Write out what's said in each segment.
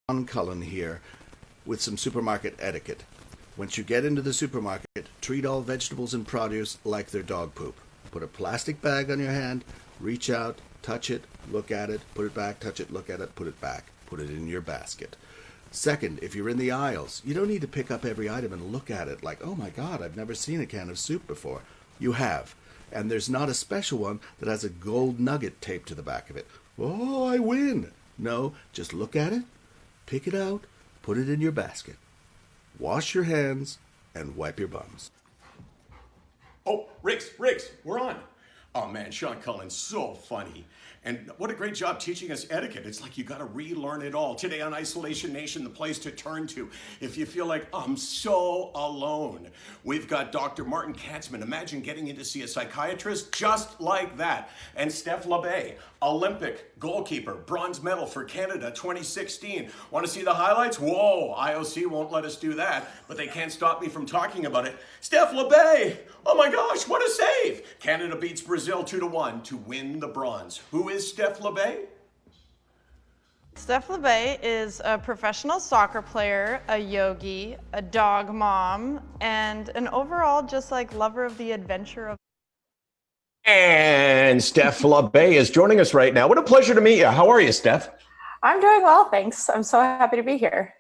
Cullen here with some supermarket etiquette. Once you get into the supermarket, treat all vegetables and produce like they're dog poop. Put a plastic bag on your hand, reach out, touch it, look at it, put it back, touch it, look at it, put it back. Put it in your basket. Second, if you're in the aisles, you don't need to pick up every item and look at it like, oh my God, I've never seen a can of soup before. You have. And there's not a special one that has a gold nugget taped to the back of it. Oh, I win. No, just look at it, pick it out, put it in your basket. Wash your hands and wipe your bums. Oh, Riggs, we're on. Oh man, Sean Cullen's so funny. And what a great job teaching us etiquette. It's like you gotta relearn it all. Today on Isolation Nation, the place to turn to if you feel like I'm so alone. We've got Dr. Martin Katzman. Imagine getting in to see a psychiatrist just like that. And LABBÉ, Olympic goalkeeper, bronze medal for Canada 2016. Want to see the highlights? Whoa, IOC won't let us do that, but they can't stop me from talking about it. LABBÉ, oh my gosh, what a save! Canada beats Brazil 2-1 to win the bronze. Who is LABBÉ? LABBÉ is a professional soccer player, a yogi, a dog mom, and an overall just like lover of the adventure of. And LABBÉ is joining us right now. What a pleasure to meet you. How are you, Steph? I'm doing well, thanks. I'm so happy to be here.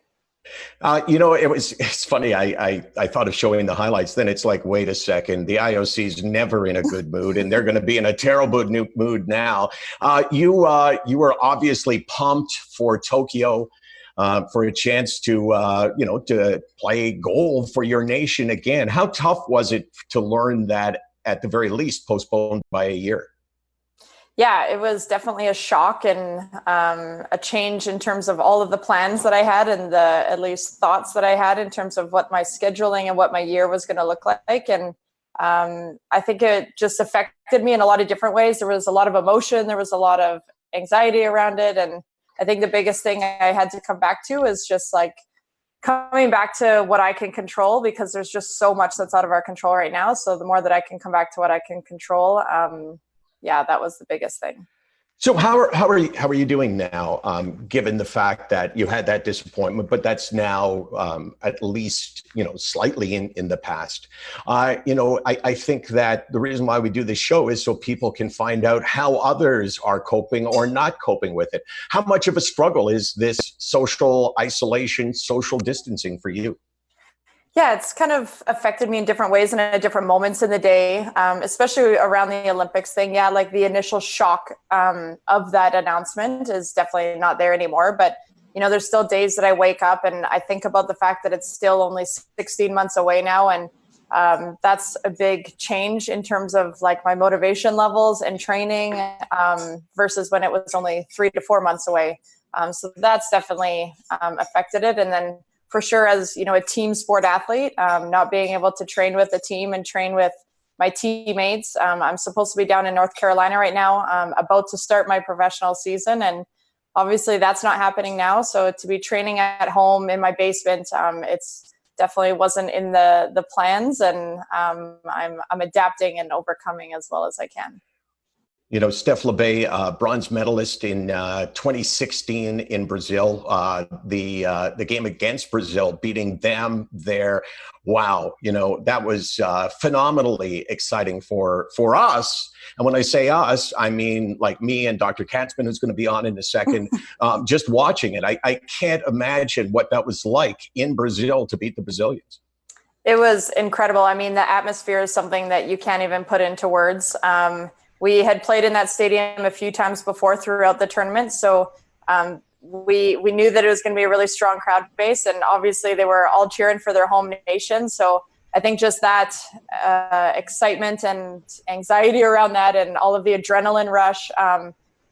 It's funny. I thought of showing the highlights. Then it's like, wait a second. The IOC's never in a good mood, and they're going to be in a terrible mood now. You were obviously pumped for Tokyo, for a chance to play goal for your nation again. How tough was it to learn that at the very least postponed by a year? Yeah, it was definitely a shock and a change in terms of all of the plans that I had and the at least thoughts that I had in terms of what my scheduling and what my year was going to look like. And I think it just affected me in a lot of different ways. There was a lot of emotion. There was a lot of anxiety around it. And I think the biggest thing I had to come back to is just like coming back to what I can control, because there's just so much that's out of our control right now. So the more that I can come back to what I can control, yeah, that was the biggest thing. So how are you doing now, given the fact that you had that disappointment, but that's now at least slightly in the past? I think that the reason why we do this show is so people can find out how others are coping or not coping with it. How much of a struggle is this social isolation, social distancing for you? Yeah, it's kind of affected me in different ways and at different moments in the day, especially around the Olympics thing. Yeah, like the initial shock of that announcement is definitely not there anymore. But, there's still days that I wake up and I think about the fact that it's still only 16 months away now. And that's a big change in terms of like my motivation levels and training versus when it was only 3 to 4 months away. So that's definitely affected it. And then for sure, as a team sport athlete, not being able to train with the team and train with my teammates. I'm supposed to be down in North Carolina right now, about to start my professional season. And obviously that's not happening now. So to be training at home in my basement, it's definitely wasn't in the plans. And I'm adapting and overcoming as well as I can. LABBÉ, bronze medalist in 2016 in Brazil, the game against Brazil, beating them there. Wow, that was phenomenally exciting for us. And when I say us, I mean like me and Dr. Katzman, who's going to be on in a second, just watching it. I can't imagine what that was like in Brazil to beat the Brazilians. It was incredible. I mean, the atmosphere is something that you can't even put into words. We had played in that stadium a few times before throughout the tournament. So we knew that it was going to be a really strong crowd base. And obviously they were all cheering for their home nation. So I think just that excitement and anxiety around that and all of the adrenaline rush,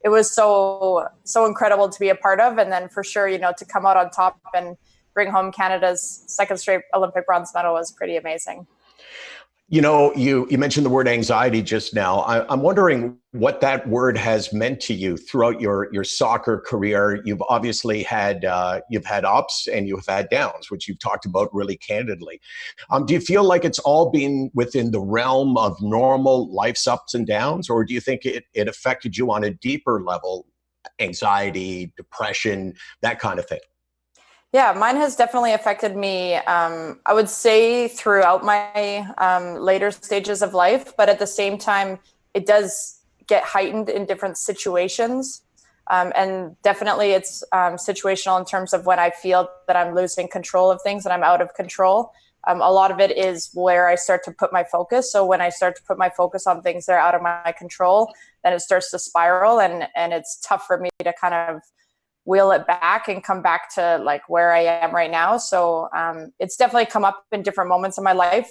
it was so incredible to be a part of. And then for sure, to come out on top and bring home Canada's second straight Olympic bronze medal was pretty amazing. You mentioned the word anxiety just now. I'm wondering what that word has meant to you throughout your soccer career. You've obviously had ups and you've had downs, which you've talked about really candidly. Do you feel like it's all been within the realm of normal life's ups and downs, or do you think it affected you on a deeper level, anxiety, depression, that kind of thing? Yeah, mine has definitely affected me, I would say, throughout my later stages of life, but at the same time, it does get heightened in different situations. And definitely it's situational in terms of when I feel that I'm losing control of things and I'm out of control. A lot of it is where I start to put my focus. So when I start to put my focus on things that are out of my control, then it starts to spiral, and it's tough for me to kind of wheel it back and come back to like where I am right now. So it's definitely come up in different moments in my life,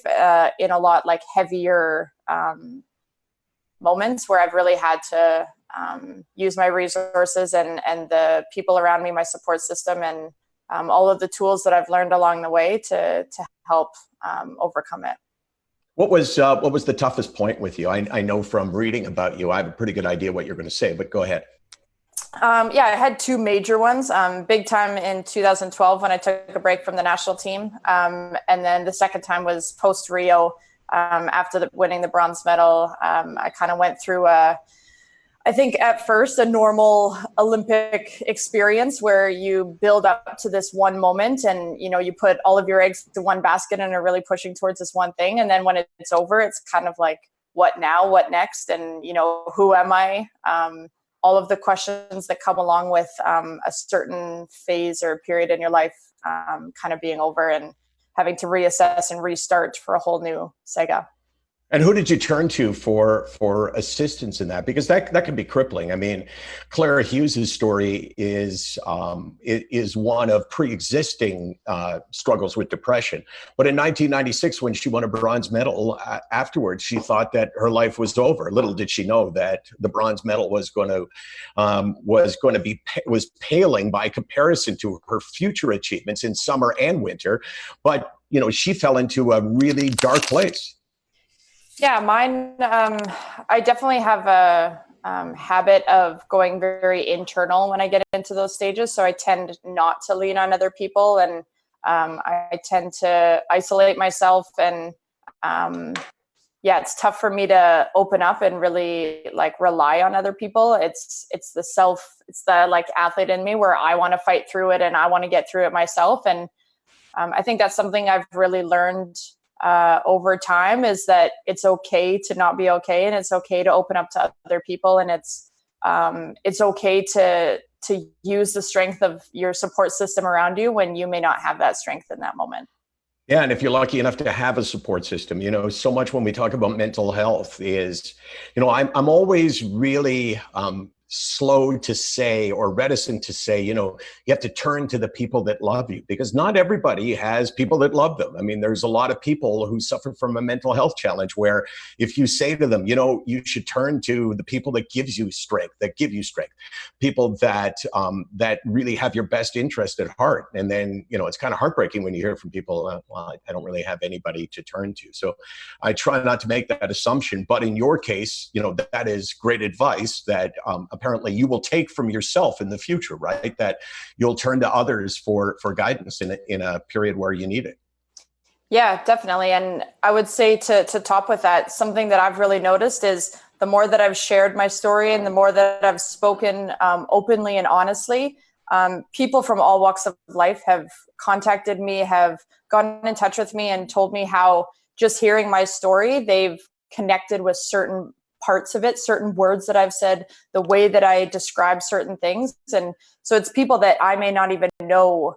in a lot like heavier moments where I've really had to use my resources and the people around me, my support system, and all of the tools that I've learned along the way to help overcome it. What was the toughest point with you? I know from reading about you, I have a pretty good idea what you're going to say, but go ahead. Yeah, I had two major ones. Big time in 2012 when I took a break from the national team. And then the second time was post Rio, after winning the bronze medal. I kind of went through I think at first a normal Olympic experience where you build up to this one moment and, you know, you put all of your eggs into one basket and are really pushing towards this one thing. And then when it's over, it's kind of like, what now, what next? And, you know, who am I? All of the questions that come along with a certain phase or period in your life kind of being over and having to reassess and restart for a whole new Sega. And who did you turn to for assistance in that? Because that can be crippling. I mean, Clara Hughes's story is one of pre-existing struggles with depression. But in 1996, when she won a bronze medal, afterwards she thought that her life was over. Little did she know that the bronze medal was paling by comparison to her future achievements in summer and winter. But you know, she fell into a really dark place. Yeah, mine, I definitely have a habit of going very internal when I get into those stages. So I tend not to lean on other people, and I tend to isolate myself. And yeah, it's tough for me to open up and really like rely on other people. It's the like athlete in me where I want to fight through it and I want to get through it myself. And I think that's something I've really learned over time, is that it's okay to not be okay, and it's okay to open up to other people, and it's okay to use the strength of your support system around you when you may not have that strength in that moment. Yeah, and if you're lucky enough to have a support system, you know, so much when we talk about mental health is, you know, I'm always really slow to say, or reticent to say, you know, you have to turn to the people that love you, because not everybody has people that love them. I mean, there's a lot of people who suffer from a mental health challenge where if you say to them, you know, you should turn to the people that give you strength, people that that really have your best interest at heart. And then, you know, it's kind of heartbreaking when you hear from people, well, I don't really have anybody to turn to. So I try not to make that assumption. But in your case, you know, that is great advice that apparently you will take from yourself in the future, right? That you'll turn to others for guidance in a period where you need it. Yeah, definitely. And I would say to top with that, something that I've really noticed is the more that I've shared my story and the more that I've spoken openly and honestly, people from all walks of life have contacted me, have gotten in touch with me and told me how just hearing my story, they've connected with certain parts of it, certain words that I've said, the way that I describe certain things. And so it's people that I may not even know,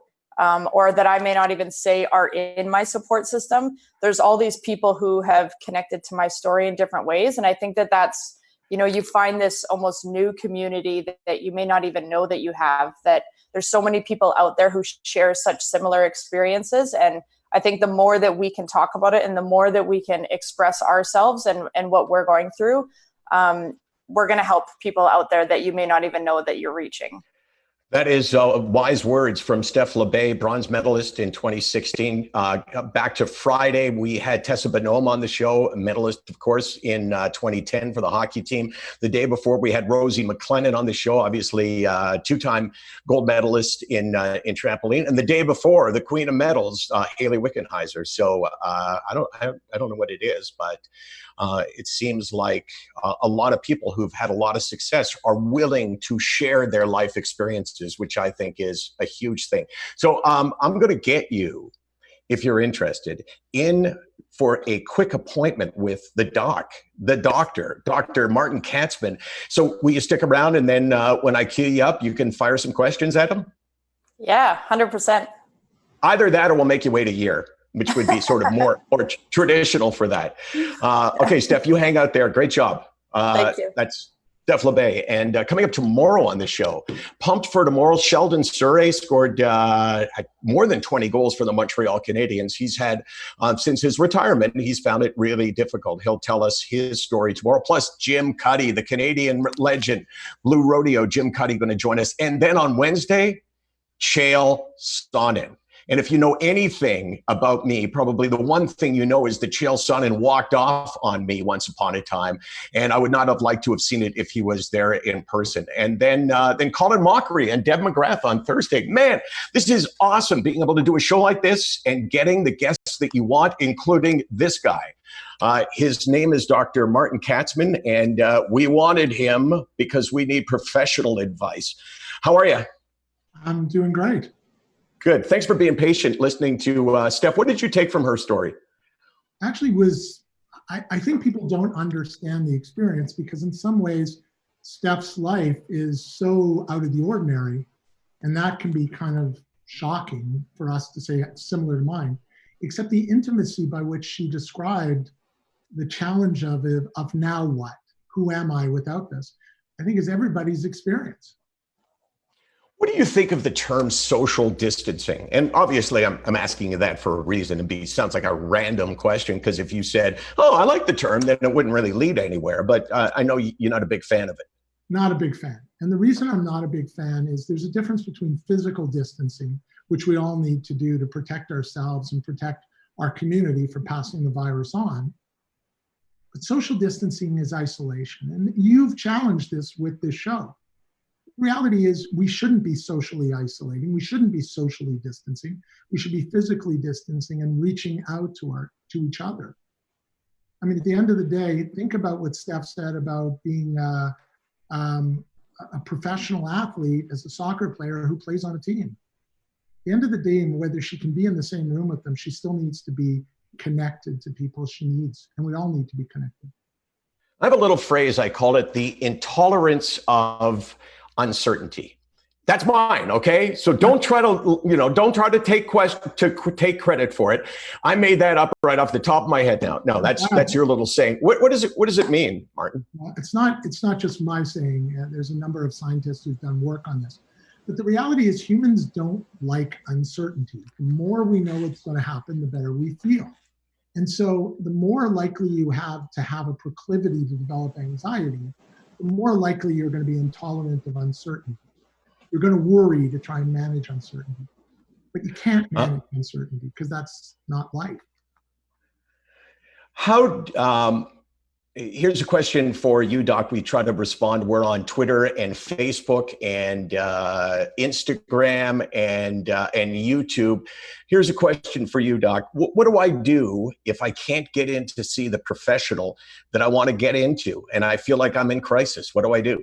or that I may not even say are in my support system. There's all these people who have connected to my story in different ways. And I think that that's, you know, you find this almost new community that you may not even know that you have, that there's so many people out there who share such similar experiences. And I think the more that we can talk about it and the more that we can express ourselves and what we're going through, we're going to help people out there that you may not even know that you're reaching. That is wise words from Steph Labbe, bronze medalist in 2016. Back to Friday, we had Tessa Bonhomme on the show, a medalist, of course, in 2010 for the hockey team. The day before, we had Rosie McLennan on the show, obviously two-time gold medalist in trampoline. And the day before, the queen of medals, Hayley Wickenheiser. So I don't know what it is, but It seems like a lot of people who've had a lot of success are willing to share their life experiences, which I think is a huge thing. So I'm going to get you, if you're interested, in for a quick appointment with the doctor, Dr. Martin Katzman. So will you stick around, and then when I cue you up, you can fire some questions at him? Yeah, 100%. Either that, or we'll make you wait a year, which would be sort of more traditional for that. Okay, Steph, you hang out there. Great job. Thank you. That's Steph Labbe. And coming up tomorrow on the show, pumped for tomorrow, Sheldon Surrey scored more than 20 goals for the Montreal Canadiens. He's had, since his retirement, he's found it really difficult. He'll tell us his story tomorrow. Plus, Jim Cuddy, the Canadian legend, Blue Rodeo, Jim Cuddy going to join us. And then on Wednesday, Chael Sonnen. And if you know anything about me, probably the one thing you know is that Chael Sonnen walked off on me once upon a time, and I would not have liked to have seen it if he was there in person. And then Colin Mockery and Deb McGrath on Thursday. Man, this is awesome, being able to do a show like this and getting the guests that you want, including this guy. His name is Dr. Martin Katzman, and we wanted him because we need professional advice. How are you? I'm doing great. Good. Thanks for being patient listening to Steph. What did you take from her story? Actually, I think people don't understand the experience, because in some ways, Steph's life is so out of the ordinary, and that can be kind of shocking for us to say similar to mine, except the intimacy by which she described the challenge of now what? Who am I without this? I think is everybody's experience. What do you think of the term social distancing? And obviously, I'm asking you that for a reason. It sounds like a random question, because if you said, oh, I like the term, then it wouldn't really lead anywhere. But I know you're not a big fan of it. Not a big fan. And the reason I'm not a big fan is there's a difference between physical distancing, which we all need to do to protect ourselves and protect our community from passing the virus on. But social distancing is isolation. And you've challenged this with this show. Reality is we shouldn't be socially isolating. We shouldn't be socially distancing. We should be physically distancing and reaching out to each other. I mean, at the end of the day, think about what Steph said about being a professional athlete as a soccer player who plays on a team. At the end of the day, whether she can be in the same room with them, she still needs to be connected to people she needs, and we all need to be connected. I have a little phrase, I call it the intolerance of uncertainty. That's mine, okay? So don't try to take credit for it. I made that up right off the top of my head now. No, that's your little saying. What does it mean, Martin? Well, it's not just my saying. There's a number of scientists who've done work on this. But the reality is humans don't like uncertainty. The more we know what's going to happen, the better we feel. And so the more likely you have to have a proclivity to develop anxiety, the more likely you're going to be intolerant of uncertainty. You're going to worry to try and manage uncertainty. But you can't manage uncertainty because that's not life. Here's a question for you, Doc. We try to respond. We're on Twitter and Facebook and Instagram and YouTube. Here's a question for you, Doc. What do I do if I can't get in to see the professional that I want to get into, and I feel like I'm in crisis? What do I do?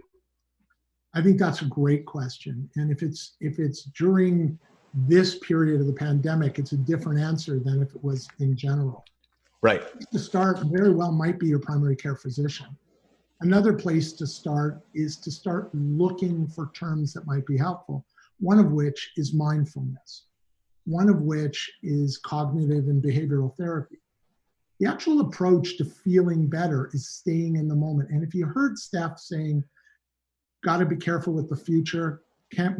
I think that's a great question. And if it's during this period of the pandemic, it's a different answer than if it was in general. Right. To start very well might be your primary care physician. Another place to start is to start looking for terms that might be helpful, one of which is mindfulness, one of which is cognitive and behavioral therapy. The actual approach to feeling better is staying in the moment. And if you heard Steph saying, got to be careful with the future, can't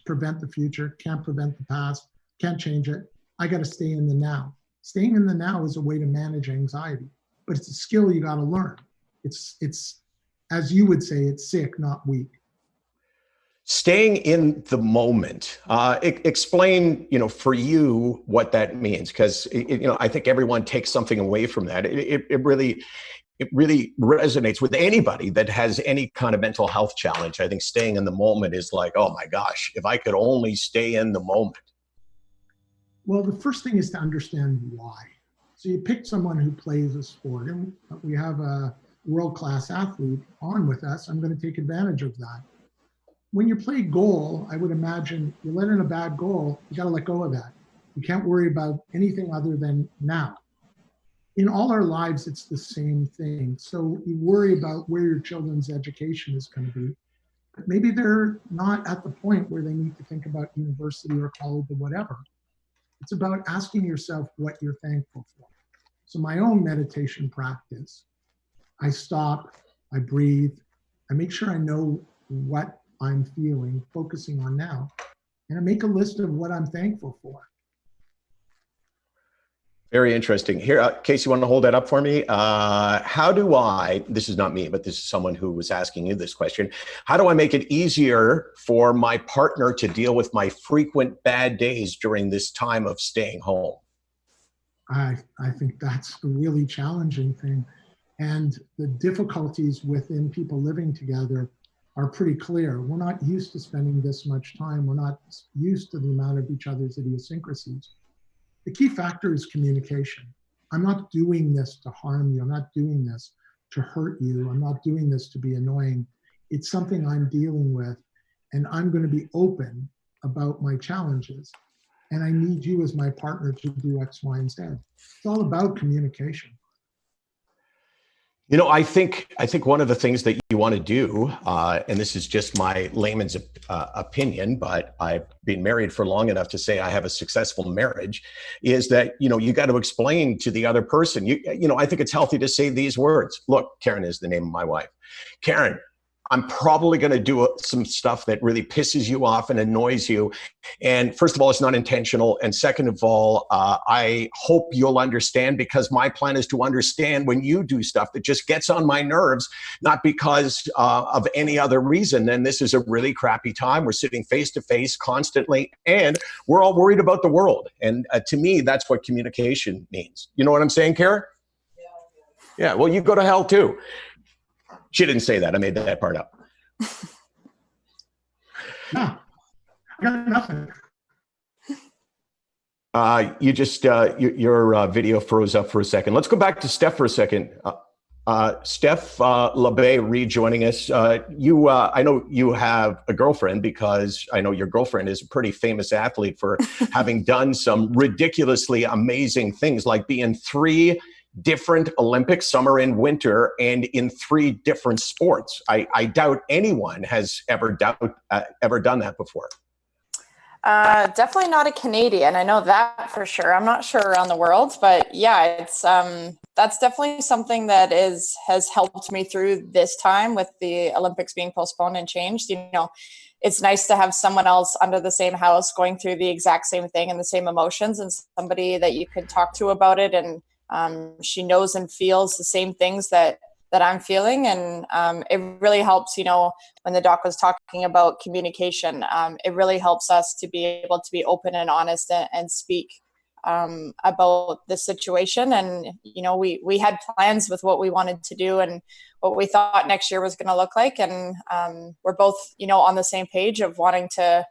prevent the future, can't prevent the past, can't change it, I got to stay in the now. Staying in the now is a way to manage anxiety, but it's a skill you got to learn. It's, as you would say, it's sick, not weak. Staying in the moment. Explain, for you what that means, because I think everyone takes something away from that. It really resonates with anybody that has any kind of mental health challenge. I think staying in the moment is like, oh my gosh, if I could only stay in the moment. Well, the first thing is to understand why. So you pick someone who plays a sport, and we have a world-class athlete on with us. I'm going to take advantage of that. When you play goal, I would imagine you let in a bad goal, you got to let go of that. You can't worry about anything other than now. In all our lives, it's the same thing. So you worry about where your children's education is going to be. But maybe they're not at the point where they need to think about university or college or whatever. It's about asking yourself what you're thankful for. So my own meditation practice, I stop, I breathe, I make sure I know what I'm feeling, focusing on now, and I make a list of what I'm thankful for. Very interesting. Here, Casey, you want to hold that up for me? How do I, this is not me, but this is someone who was asking you this question. How do I make it easier for my partner to deal with my frequent bad days during this time of staying home? I think that's a really challenging thing. And the difficulties within people living together are pretty clear. We're not used to spending this much time. We're not used to the amount of each other's idiosyncrasies. The key factor is communication. I'm not doing this to harm you. I'm not doing this to hurt you. I'm not doing this to be annoying. It's something I'm dealing with, and I'm going to be open about my challenges. And I need you as my partner to do X, Y, and Z. It's all about communication. You know, I think one of the things that you want to do, and this is just my layman's opinion, but I've been married for long enough to say I have a successful marriage, is that, you know, you got to explain to the other person. You know, I think it's healthy to say these words. Look, Karen is the name of my wife. Karen, I'm probably going to do some stuff that really pisses you off and annoys you. And first of all, it's not intentional. And second of all, I hope you'll understand, because my plan is to understand when you do stuff that just gets on my nerves, not because of any other reason. And this is a really crappy time. We're sitting face to face constantly, and we're all worried about the world. And to me, that's what communication means. You know what I'm saying, Karen? Yeah, well, you go to hell too. She didn't say that. I made that part up. No, I got nothing. You just, your video froze up for a second. Let's go back to Steph for a second. Steph LABBÉ rejoining us. I know you have a girlfriend, because I know your girlfriend is a pretty famous athlete for having done some ridiculously amazing things, like be in 3 different Olympics, summer and winter, and in 3 different sports. I doubt anyone has ever done that before. Definitely not a Canadian. I know that for sure. I'm not sure around the world, but yeah, it's that's definitely something that has helped me through this time with the Olympics being postponed and changed. You know, it's nice to have someone else under the same house going through the exact same thing and the same emotions, and somebody that you can talk to about it, and she knows and feels the same things that I'm feeling. And it really helps, you know, when the doc was talking about communication, it really helps us to be able to be open and honest and speak about the situation. And, you know, we had plans with what we wanted to do and what we thought next year was going to look like. And we're both, you know, on the same page of wanting to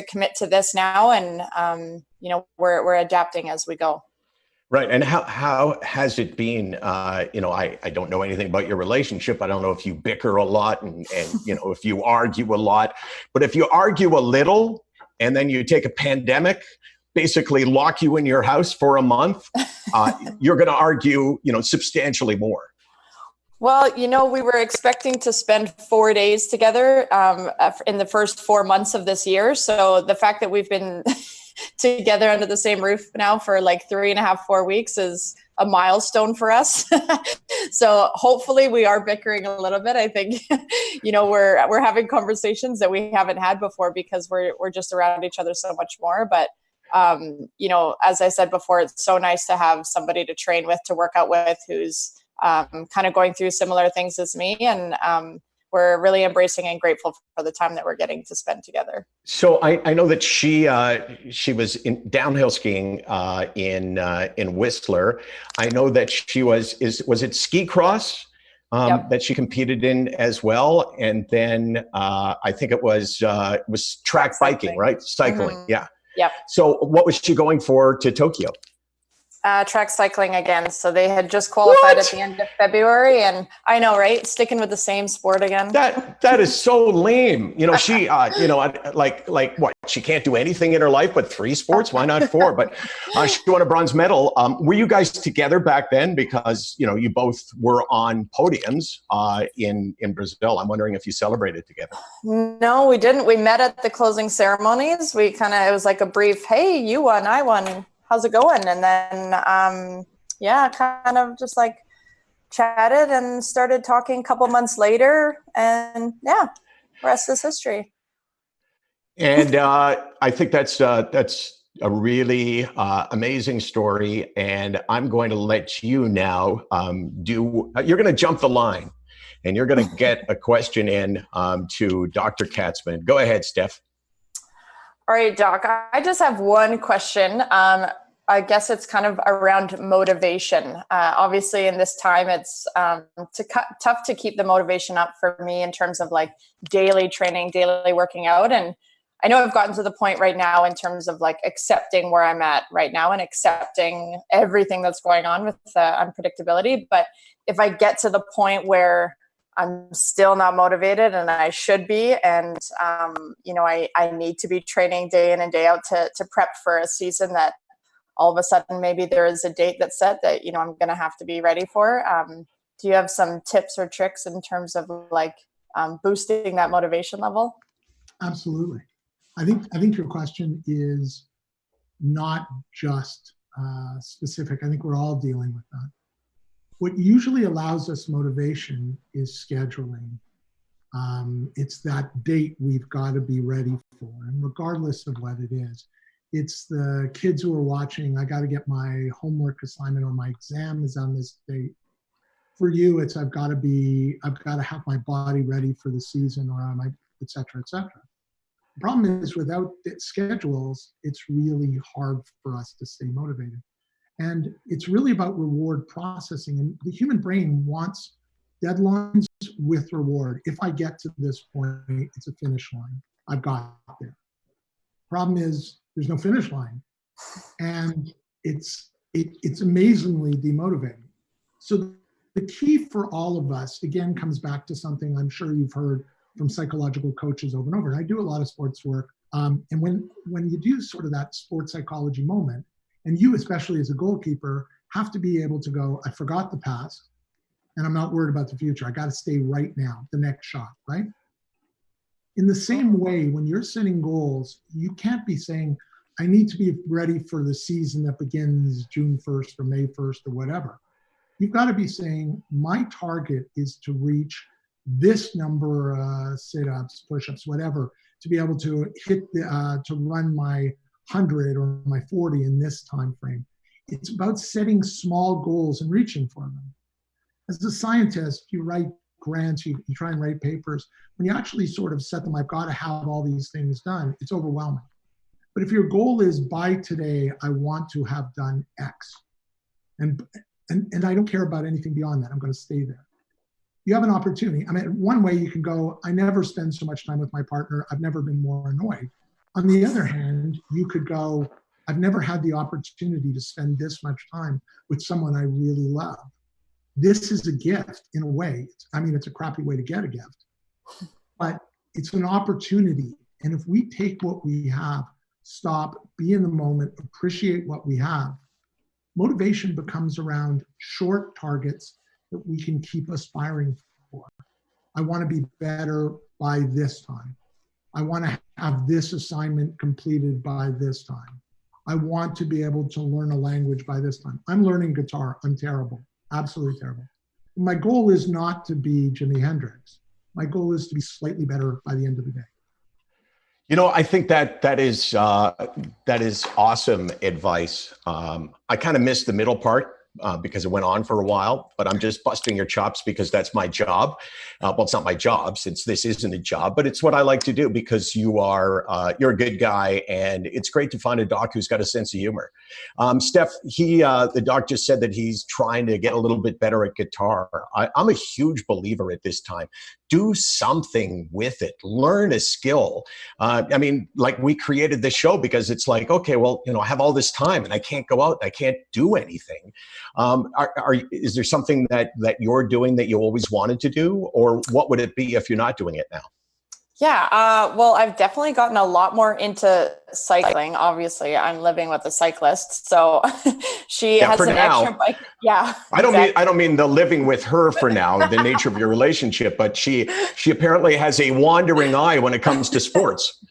commit to this now. And, you know, we're adapting as we go. Right. And how has it been? You know, I don't know anything about your relationship. I don't know if you bicker a lot and you know, if you argue a lot. But if you argue a little and then you take a pandemic, basically lock you in your house for a month, you're going to argue, you know, substantially more. Well, you know, we were expecting to spend 4 days together in the first 4 months of this year. So the fact that we've been together under the same roof now for like 3.5, 4 weeks is a milestone for us. So hopefully we are bickering a little bit. I think, you know, we're having conversations that we haven't had before because we're just around each other so much more. But you know, as I said before, it's so nice to have somebody to train with, to work out with, who's kind of going through similar things as me. And we're really embracing and grateful for the time that we're getting to spend together. So I know that she was in downhill skiing in Whistler. I know that she was it ski cross Yep. that she competed in as well, and then I think it was track biking, right? Cycling, Mm-hmm. yeah. Yep. So what was she going for to Tokyo? Track cycling again. So they had just qualified at the end of February, and I know, right? Sticking with the same sport again. That is so lame. You know, she, like what? She can't do anything in her life but 3 sports. Why not 4? But she won a bronze medal. Were you guys together back then? Because you know you both were on podiums in Brazil. I'm wondering if you celebrated together. No, we didn't. We met at the closing ceremonies. It was like a brief, hey, you won, I won. How's it going? And then, kind of just like chatted and started talking a couple months later. And rest is history. And I think that's a really amazing story. And I'm going to let you now you're going to jump the line and you're going to get a question in to Dr. Katzman. Go ahead, Steph. All right, Doc, I just have one question. I guess it's kind of around motivation. Obviously, in this time, it's tough to keep the motivation up for me in terms of like daily training, daily working out. And I know I've gotten to the point right now in terms of like accepting where I'm at right now and accepting everything that's going on with unpredictability. But if I get to the point where I'm still not motivated and I should be, and I need to be training day in and day out to prep for a season that all of a sudden maybe there is a date that's set that I'm going to have to be ready for. Do you have some tips or tricks in terms of like boosting that motivation level? Absolutely. I think your question is not just specific. I think we're all dealing with that. What usually allows us motivation is scheduling. It's that date we've got to be ready for, and regardless of what it is. It's the kids who are watching, I got to get my homework assignment or my exam is on this date. For you, it's I've got to have my body ready for the season, or et cetera, et cetera. The problem is without schedules, it's really hard for us to stay motivated. And it's really about reward processing. And the human brain wants deadlines with reward. If I get to this point, it's a finish line. I've got there. Problem is, there's no finish line, and it's amazingly demotivating. So the key for all of us, again, comes back to something I'm sure you've heard from psychological coaches over and over. And I do a lot of sports work, and when you do sort of that sports psychology moment, and you, especially as a goalkeeper, have to be able to go, I forgot the past, and I'm not worried about the future. I got to stay right now, the next shot, right? In the same way, when you're setting goals, you can't be saying, I need to be ready for the season that begins June 1st or May 1st or whatever. You've got to be saying, my target is to reach this number, sit-ups, push-ups, whatever, to be able to hit to run my 100 or my 40 in this time frame. It's about setting small goals and reaching for them. As a scientist, you write grants, you try and write papers. When you actually sort of set them, I've got to have all these things done, it's overwhelming. But if your goal is by today, I want to have done X, and I don't care about anything beyond that, I'm going to stay there. You have an opportunity. I mean, one way you can go, I never spend so much time with my partner, I've never been more annoyed. On the other hand, you could go, I've never had the opportunity to spend this much time with someone I really love. This is a gift in a way. It's a crappy way to get a gift, but it's an opportunity. And if we take what we have, stop, be in the moment, appreciate what we have, motivation becomes around short targets that we can keep aspiring for. I want to be better by this time. I want to have this assignment completed by this time. I want to be able to learn a language by this time. I'm learning guitar. I'm terrible. Absolutely terrible. My goal is not to be Jimi Hendrix. My goal is to be slightly better by the end of the day. You know, I think that is awesome advice. I kind of missed the middle part because it went on for a while, but I'm just busting your chops because that's my job. Well, it's not my job since this isn't a job, but it's what I like to do because you're a good guy, and it's great to find a doc who's got a sense of humor. Steph, the doc just said that he's trying to get a little bit better at guitar. I'm a huge believer at this time. Do something with it. Learn a skill. I mean, like, we created this show because it's like, okay, well, I have all this time and I can't go out. I can't do anything. Is there something that you're doing that you always wanted to do, or what would it be if you're not doing it now? Yeah, well, I've definitely gotten a lot more into cycling. Obviously, I'm living with a cyclist, so she has an extra bike. Yeah, I don't mean the living with her for now, the nature of your relationship, but she apparently has a wandering eye when it comes to sports.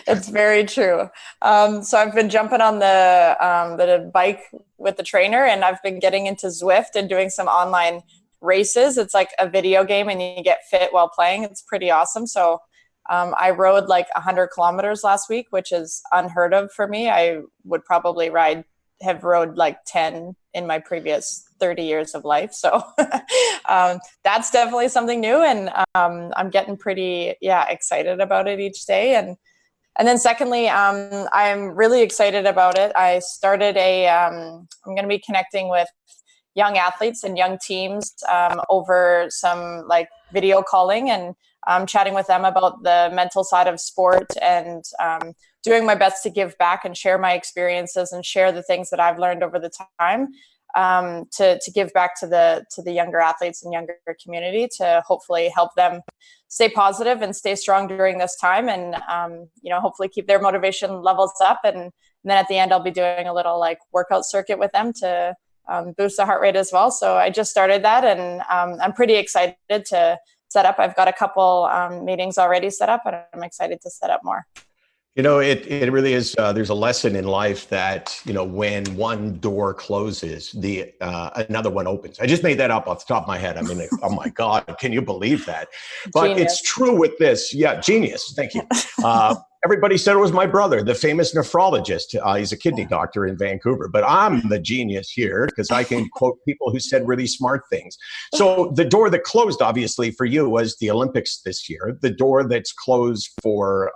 It's very true. So I've been jumping on the bike with the trainer, and I've been getting into Zwift and doing some online races. It's like a video game, and you get fit while playing. It's pretty awesome. So I rode like 100 kilometers last week, which is unheard of for me. I would probably have rode like 10 in my previous 30 years of life. So that's definitely something new. And I'm getting pretty, excited about it each day. And then secondly, I'm really excited about it. I started I'm going to be connecting with young athletes and young teams over some like video calling and chatting with them about the mental side of sport, and doing my best to give back and share my experiences and share the things that I've learned over the time to give back to the younger athletes and younger community, to hopefully help them stay positive and stay strong during this time, and hopefully keep their motivation levels up. And then at the end, I'll be doing a little like workout circuit with them to boost the heart rate as well. So I just started that, and I'm pretty excited to set up. I've got a couple meetings already set up, and I'm excited to set up more. It really is. There's a lesson in life that, when one door closes, another one opens. I just made that up off the top of my head. I mean, oh my God, can you believe that? But genius. It's true with this. Yeah, genius. Thank you. Everybody said it was my brother, the famous nephrologist. He's a kidney doctor in Vancouver, but I'm the genius here because I can quote people who said really smart things. So the door that closed, obviously, for you was the Olympics this year. The door that's closed for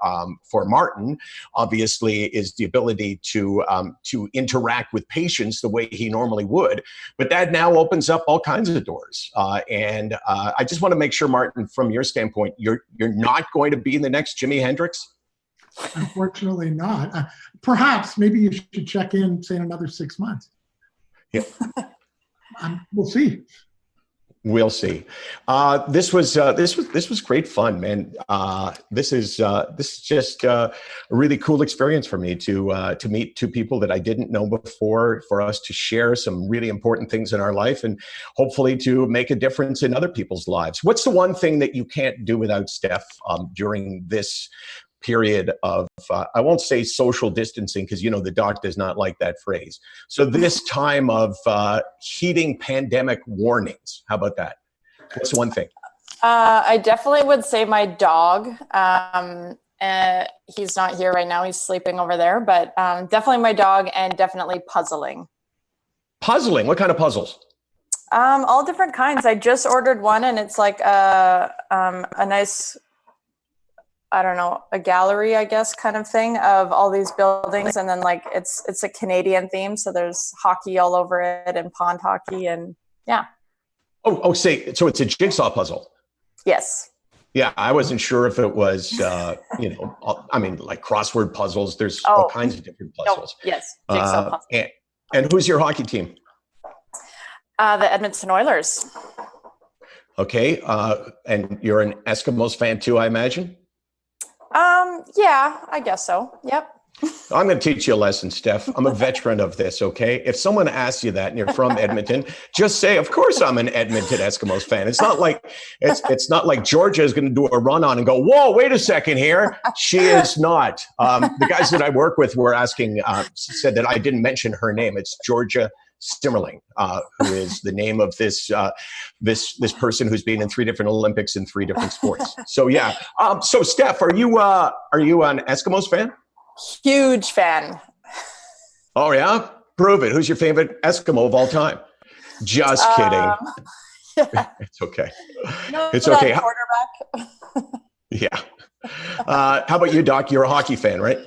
Martin, obviously, is the ability to interact with patients the way he normally would. But that now opens up all kinds of doors. And I just want to make sure, Martin, from your standpoint, you're not going to be the next Jimi Hendrix? Unfortunately not. Perhaps, maybe you should check in, say, in another 6 months. Yeah. We'll see. We'll see. This was great fun, man. This is just a really cool experience for me to meet two people that I didn't know before, for us to share some really important things in our life, and hopefully to make a difference in other people's lives. What's the one thing that you can't do without Steph during this period of, I won't say social distancing, because the doc does not like that phrase. So this time of heating pandemic warnings, how about that? What's one thing? I definitely would say my dog. He's not here right now. He's sleeping over there, but definitely my dog, and definitely puzzling. Puzzling? What kind of puzzles? All different kinds. I just ordered one, and it's like a nice, I don't know, a gallery, I guess, kind of thing of all these buildings. And then like, it's a Canadian theme. So there's hockey all over it, and pond hockey, and yeah. So it's a jigsaw puzzle. Yes. Yeah. I wasn't sure if it was, I mean, like crossword puzzles. There's all kinds of different puzzles. No, yes. Jigsaw puzzles. And who's your hockey team? The Edmonton Oilers. Okay. And you're an Eskimos fan too, I imagine? Yeah, I guess so. Yep. I'm going to teach you a lesson, Steph. I'm a veteran of this, okay? If someone asks you that and you're from Edmonton, just say, of course I'm an Edmonton Eskimos fan. It's not like Georgia is going to do a run on and go, whoa, wait a second here. She is not. The guys that I work with were asking, said that I didn't mention her name. It's Georgia Stimmerling, who is the name of this person who's been in 3 different Olympics in 3 different sports. So yeah. So Steph, are you an Eskimos fan? Huge fan. Oh yeah? Prove it. Who's your favorite Eskimo of all time? Just kidding. Yeah. It's okay. No, It's okay. Quarterback. Yeah. How about you, Doc? You're a hockey fan, right?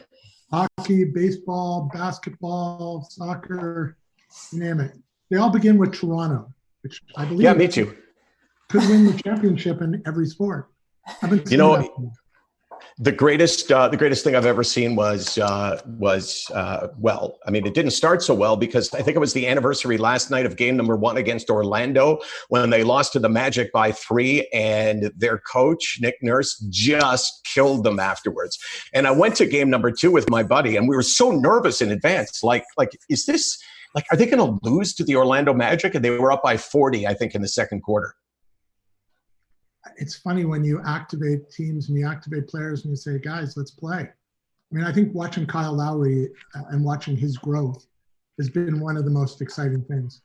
Hockey, baseball, basketball, soccer, you name it. They all begin with Toronto, which I believe Yeah, me too. could win the championship in every sport. You know, the greatest thing I've ever seen was well, I mean, it didn't start so well because I think it was the anniversary last night of game number 1 against Orlando when they lost to the Magic by 3, and their coach, Nick Nurse, just killed them afterwards. And I went to game number 2 with my buddy, and we were so nervous in advance. Like, is this, like, are they going to lose to the Orlando Magic? And they were up by 40, I think, in the second quarter. It's funny when you activate teams and you activate players and you say, guys, let's play. I mean, I think watching Kyle Lowry and watching his growth has been one of the most exciting things.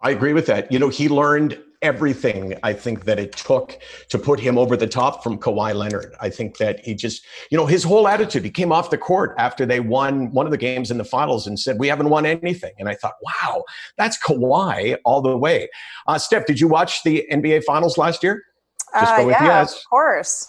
I agree with that. You know, he learned everything, I think, that it took to put him over the top from Kawhi Leonard. I think that he just, you know, his whole attitude, he came off the court after they won one of the games in the finals and said, we haven't won anything. And I thought, wow, that's Kawhi all the way. Steph, did you watch the NBA finals last year? Just go with yes. Of course.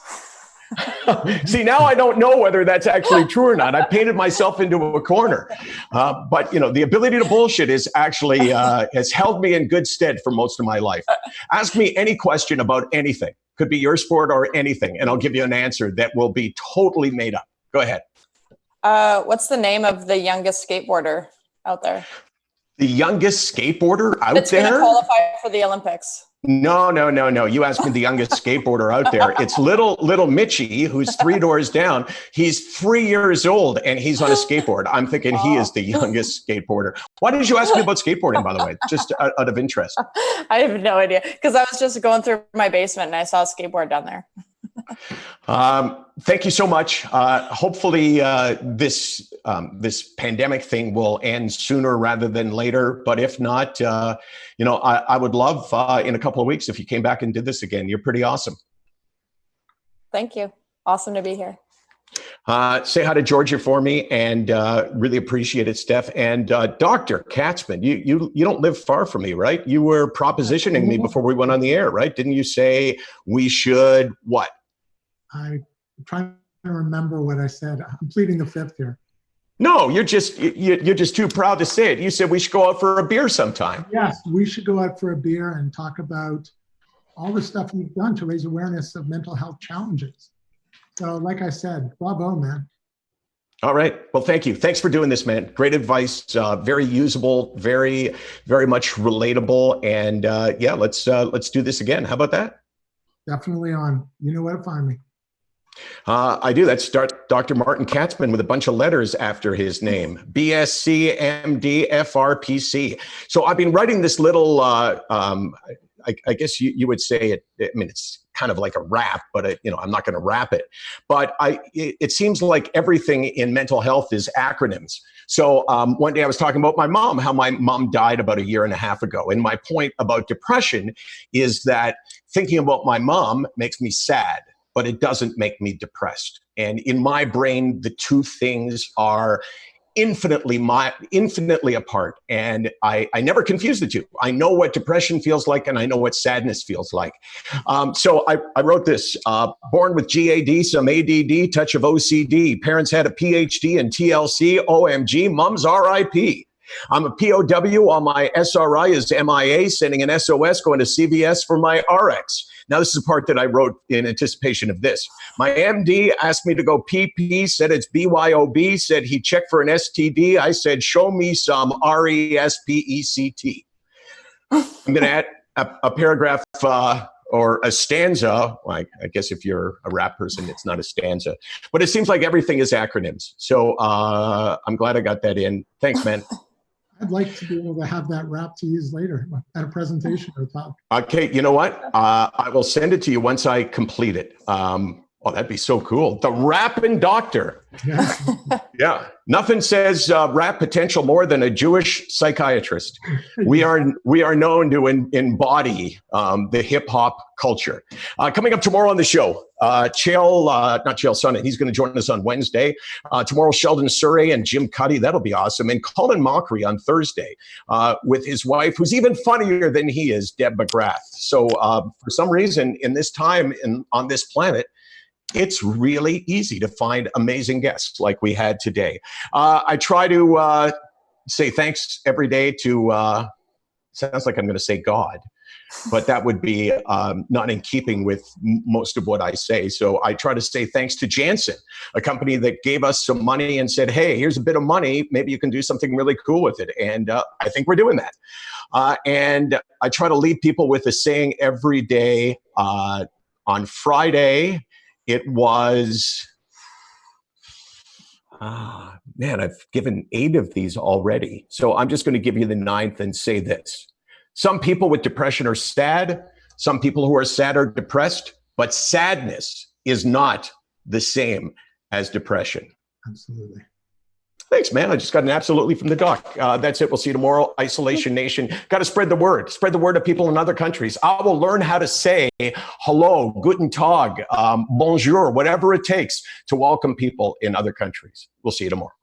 See, now I don't know whether that's actually true or not. I painted myself into a corner. But, you know, the ability to bullshit is actually has held me in good stead for most of my life. Ask me any question about anything. Could be your sport or anything, and I'll give you an answer that will be totally made up. Go ahead. What's the name of the youngest skateboarder out there? The youngest skateboarder out that's there? That's going to qualify for the Olympics. No. You asked me the youngest skateboarder out there. It's little Mitchie, who's 3 doors down. He's 3 years old, and he's on a skateboard. I'm thinking he is the youngest skateboarder. Why did you ask me about skateboarding, by the way? Just out of interest. I have no idea, because I was just going through my basement, and I saw a skateboard down there. Thank you so much. Hopefully this pandemic thing will end sooner rather than later. But if not, you know, I would love in a couple of weeks if you came back and did this again. You're pretty awesome. Thank you. Awesome to be here. Say hi to Georgia for me, and really appreciate it, Steph. And Dr. Katzman, you don't live far from me, right? You were propositioning me before we went on the air, right? Didn't you say we should what? I'm trying to remember what I said. I'm pleading the fifth here. No, you're just too proud to say it. You said we should go out for a beer sometime. Yes, we should go out for a beer and talk about all the stuff you've done to raise awareness of mental health challenges. So like I said, bravo, man. All right. Well, thank you. Thanks for doing this, man. Great advice. Very usable, very, very much relatable. And yeah, let's do this again. How about that? Definitely on. You know where to find me. I do. That's Dr. Martin Katzman with a bunch of letters after his name. B.S.C. M.D.F.R.P.C. So I've been writing this little, I guess you would say it, I mean, it's kind of like a rap, but you know, I'm not going to rap it. But it seems like everything in mental health is acronyms. So one day I was talking about my mom, how my mom died about 1.5 years ago. And my point about depression is that thinking about my mom makes me sad, but it doesn't make me depressed. And in my brain, the two things are infinitely apart. And I never confuse the two. I know what depression feels like, and I know what sadness feels like. So I wrote this, born with GAD, some ADD, touch of OCD. Parents had a PhD in TLC, OMG, mom's RIP. I'm a POW, on my SRI is MIA, sending an SOS, going to CVS for my RX. Now, this is the part that I wrote in anticipation of this. My MD asked me to go PP, said it's BYOB, said he checked for an STD. I said, show me some RESPECT. I'm going to add a paragraph or a stanza. I guess if you're a rap person, it's not a stanza. But it seems like everything is acronyms. So I'm glad I got that in. Thanks, man. I'd like to be able to have that rap to use later at a presentation or talk. Okay, you know what? I will send it to you once I complete it. Oh, that'd be so cool. The Rappin' Doctor. Yes. Yeah. Nothing says rap potential more than a Jewish psychiatrist. We are known to embody the hip hop culture. Coming up tomorrow on the show, Not Chael Sonnen. He's going to join us on Wednesday. Tomorrow, Sheldon Surrey and Jim Cuddy. That'll be awesome. And Colin Mockery on Thursday with his wife, who's even funnier than he is, Deb McGrath. So for some reason, in this time on this planet, it's really easy to find amazing guests like we had today. I try to say thanks every day to, sounds like I'm going to say God, but that would be not in keeping with most of what I say. So I try to say thanks to Janssen, a company that gave us some money and said, hey, here's a bit of money. Maybe you can do something really cool with it. And I think we're doing that. And I try to leave people with a saying every day. On Friday, it was, man, I've given 8 of these already. So I'm just going to give you the 9th and say this. Some people with depression are sad. Some people who are sad are depressed. But sadness is not the same as depression. Absolutely. Thanks, man. I just got an absolutely from the doc. That's it. We'll see you tomorrow. Isolation Nation. Got to spread the word. Spread the word to people in other countries. I will learn how to say hello, guten tag, bonjour, whatever it takes to welcome people in other countries. We'll see you tomorrow.